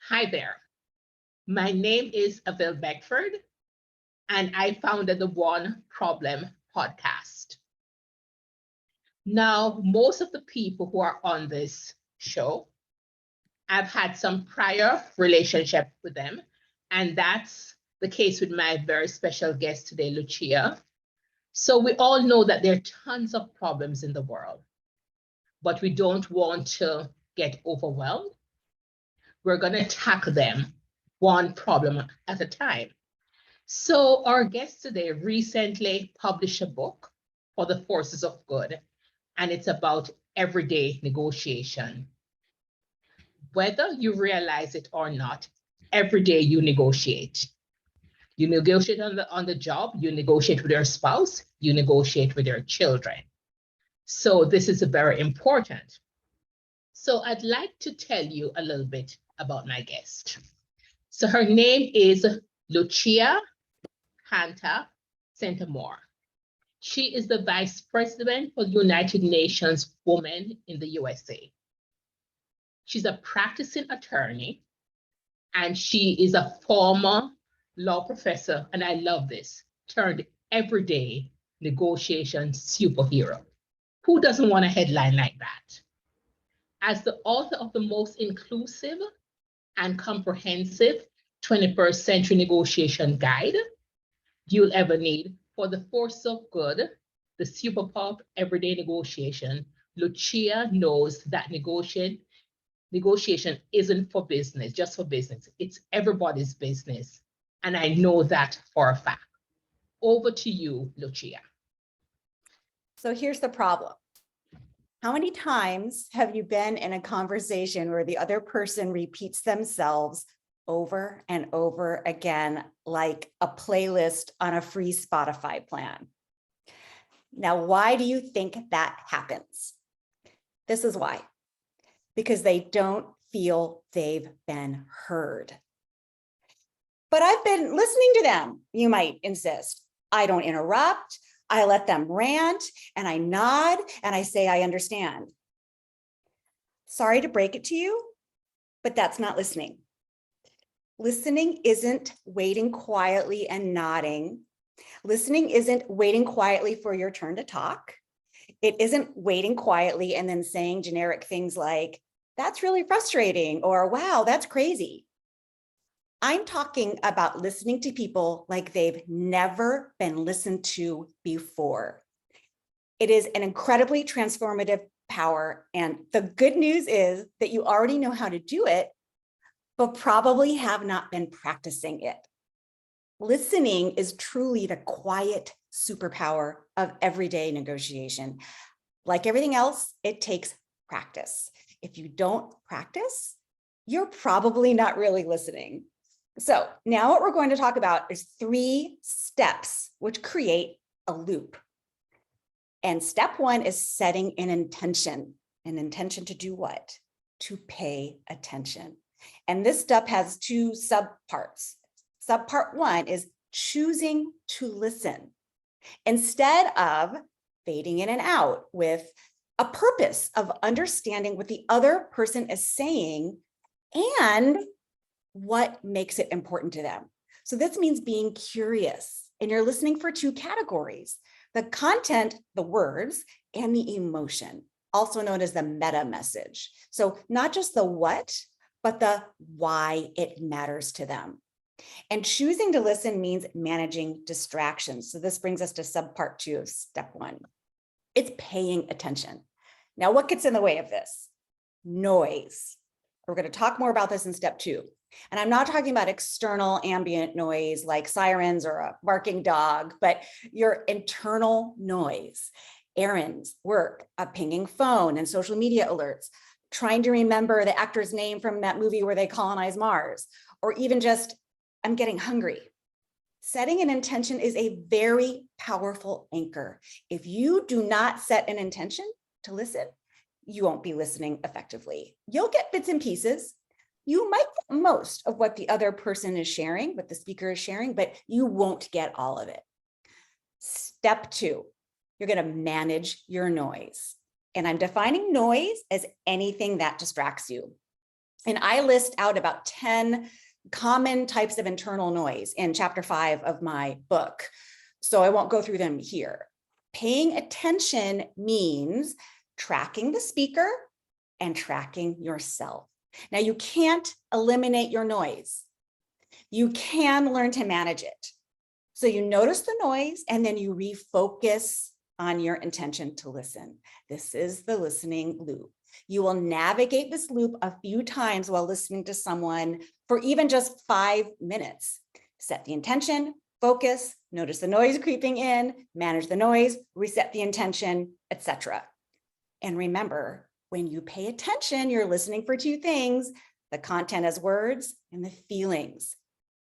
Hi there. My name is Avil Beckford, and I founded the One Problem podcast. Now, most of the people who are on this show, I've had some prior relationship with them, and that's the case with my very special guest today, Lucia. So we all know that there are tons of problems in the world, but we don't want to get overwhelmed. We're going to tackle them one problem at a time. So our guest today recently published a book for the Forces of Good, and it's about everyday negotiation. Whether you realize it or not, every day you negotiate. You negotiate on the job, you negotiate with your spouse, you negotiate with your children. So this is very important. So I'd like to tell you a little bit about my guest. So her name is Lucia Kanter Amour. She is the Vice President for the United Nations Women in the USA. She's a practicing attorney, and she is a former law professor, and I love this, turned everyday negotiation superhero. Who doesn't want a headline like that? As the author of the most inclusive and comprehensive 21st century negotiation guide you'll ever need for the force of good, the superpower of everyday negotiation, Lucia knows that negotiation isn't for business, just for business. It's everybody's business. And I know that for a fact. Over to you, Lucia. So here's the problem. How many times have you been in a conversation where the other person repeats themselves over and over again, like a playlist on a free Spotify plan? Now, why do you think that happens? This is why. Because they don't feel they've been heard. But I've been listening to them, you might insist. I don't interrupt. I let them rant and I nod and I say, I understand. Sorry to break it to you, but that's not listening. Listening isn't waiting quietly and nodding. Listening isn't waiting quietly for your turn to talk. It isn't waiting quietly and then saying generic things like, that's really frustrating, or wow, that's crazy. I'm talking about listening to people like they've never been listened to before. It is an incredibly transformative power. And the good news is that you already know how to do it, but probably have not been practicing it. Listening is truly the quiet superpower of everyday negotiation. Like everything else, it takes practice. If you don't practice, you're probably not really listening. So now what we're going to talk about is 3 steps which create a loop. And step 1 is setting an intention. An intention to do what? To pay attention. And this step has 2 subparts. Subpart 1 is choosing to listen instead of fading in and out with a purpose of understanding what the other person is saying and what makes it important to them. So this means being curious, and you're listening for 2 categories: the content, the words, and the emotion, also known as the meta message. So not just the what, but the why it matters to them. And choosing to listen means managing distractions. So this brings us to subpart 2 of step 1. It's paying attention. Now, what gets in the way of this? Noise. We're going to talk more about this in step 2. And I'm not talking about external ambient noise like sirens or a barking dog, but your internal noise, errands, work, a pinging phone, and social media alerts, trying to remember the actor's name from that movie where they colonize Mars, or even just, I'm getting hungry. Setting an intention is a very powerful anchor. If you do not set an intention to listen, you won't be listening effectively. You'll get bits and pieces. You might get most of what the other person is sharing, what the speaker is sharing, but you won't get all of it. Step 2, you're going to manage your noise. And I'm defining noise as anything that distracts you. And I list out about 10 common types of internal noise in chapter 5 of my book. So I won't go through them here. Paying attention means tracking the speaker and tracking yourself. Now, you can't eliminate your noise. You can learn to manage it. So you notice the noise and then you refocus on your intention to listen. This is the listening loop. You will navigate this loop a few times while listening to someone for even just 5 minutes. Set the intention, focus, notice the noise creeping in, manage the noise, reset the intention, etc. And remember, when you pay attention, you're listening for 2 things: the content as words and the feelings.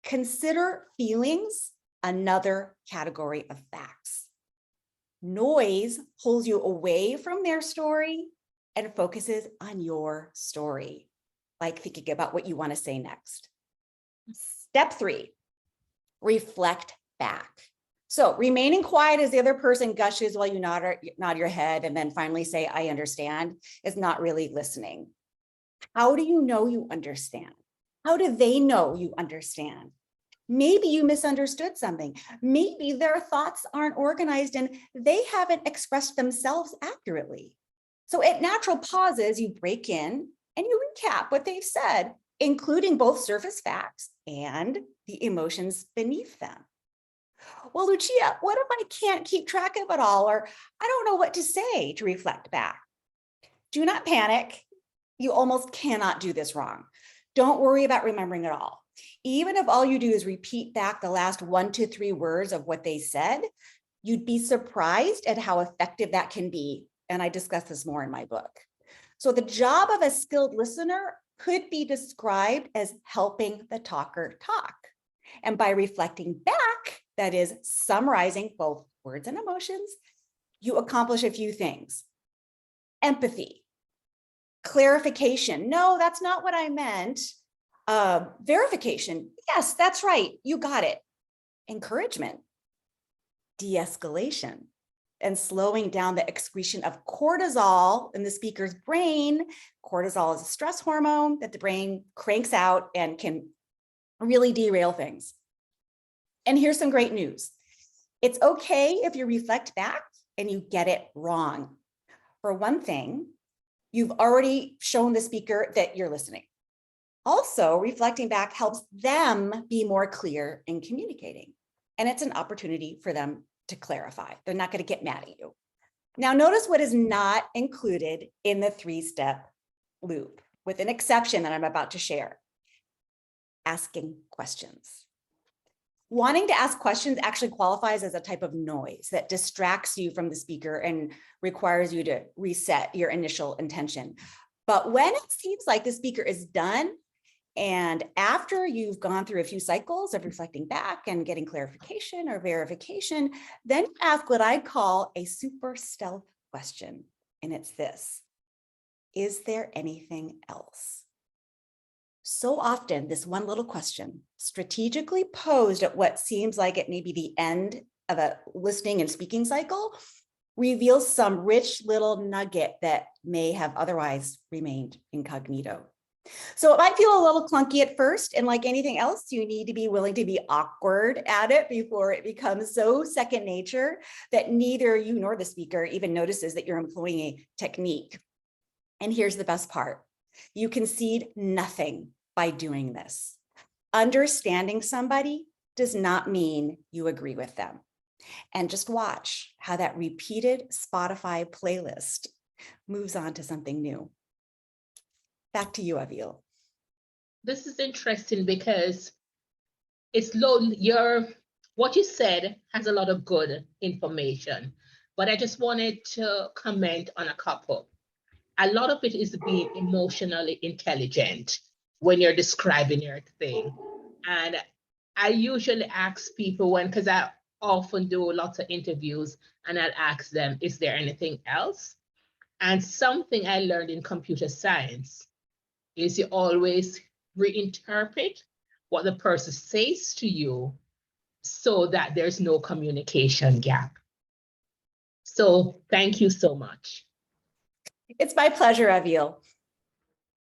Consider feelings another category of facts. Noise pulls you away from their story and focuses on your story, like thinking about what you want to say next. Step 3, reflect back. So remaining quiet as the other person gushes while you nod your head and then finally say, I understand, is not really listening. How do you know you understand? How do they know you understand? Maybe you misunderstood something. Maybe their thoughts aren't organized and they haven't expressed themselves accurately. So at natural pauses, you break in and you recap what they've said, including both surface facts and the emotions beneath them. Well, Lucia, what if I can't keep track of it all, or I don't know what to say to reflect back? Do not panic. You almost cannot do this wrong. Don't worry about remembering it all. Even if all you do is repeat back the last 1 to 3 words of what they said, you'd be surprised at how effective that can be. And I discuss this more in my book. So the job of a skilled listener could be described as helping the talker talk. And by reflecting back, that is summarizing both words and emotions, you accomplish a few things. Empathy, clarification. No, that's not what I meant. Verification. Yes, that's right. You got it. Encouragement, de-escalation, and slowing down the excretion of cortisol in the speaker's brain. Cortisol is a stress hormone that the brain cranks out and can really derail things. And here's some great news. It's okay if you reflect back and you get it wrong. For one thing, you've already shown the speaker that you're listening. Also, reflecting back helps them be more clear in communicating. And it's an opportunity for them to clarify. They're not going to get mad at you. Now, notice what is not included in the 3-step loop, with an exception that I'm about to share. Asking questions. Wanting to ask questions actually qualifies as a type of noise that distracts you from the speaker and requires you to reset your initial intention. But when it seems like the speaker is done, and after you've gone through a few cycles of reflecting back and getting clarification or verification, then you ask what I call a super stealth question. And it's this: is there anything else? So often, this one little question, strategically posed at what seems like it may be the end of a listening and speaking cycle, reveals some rich little nugget that may have otherwise remained incognito. So it might feel a little clunky at first, and like anything else, you need to be willing to be awkward at it before it becomes so second nature that neither you nor the speaker even notices that you're employing a technique. And here's the best part. You concede nothing by doing this. Understanding somebody does not mean you agree with them. And just watch how that repeated Spotify playlist moves on to something new. Back to you, Aviel. This is interesting because it's what you said has a lot of good information, but I just wanted to comment on a couple. A lot of it is being emotionally intelligent when you're describing your thing. And I usually ask people because I often do lots of interviews, and I'll ask them, is there anything else? And something I learned in computer science is you always reinterpret what the person says to you so that there's no communication gap. So thank you so much. It's my pleasure, Aviel.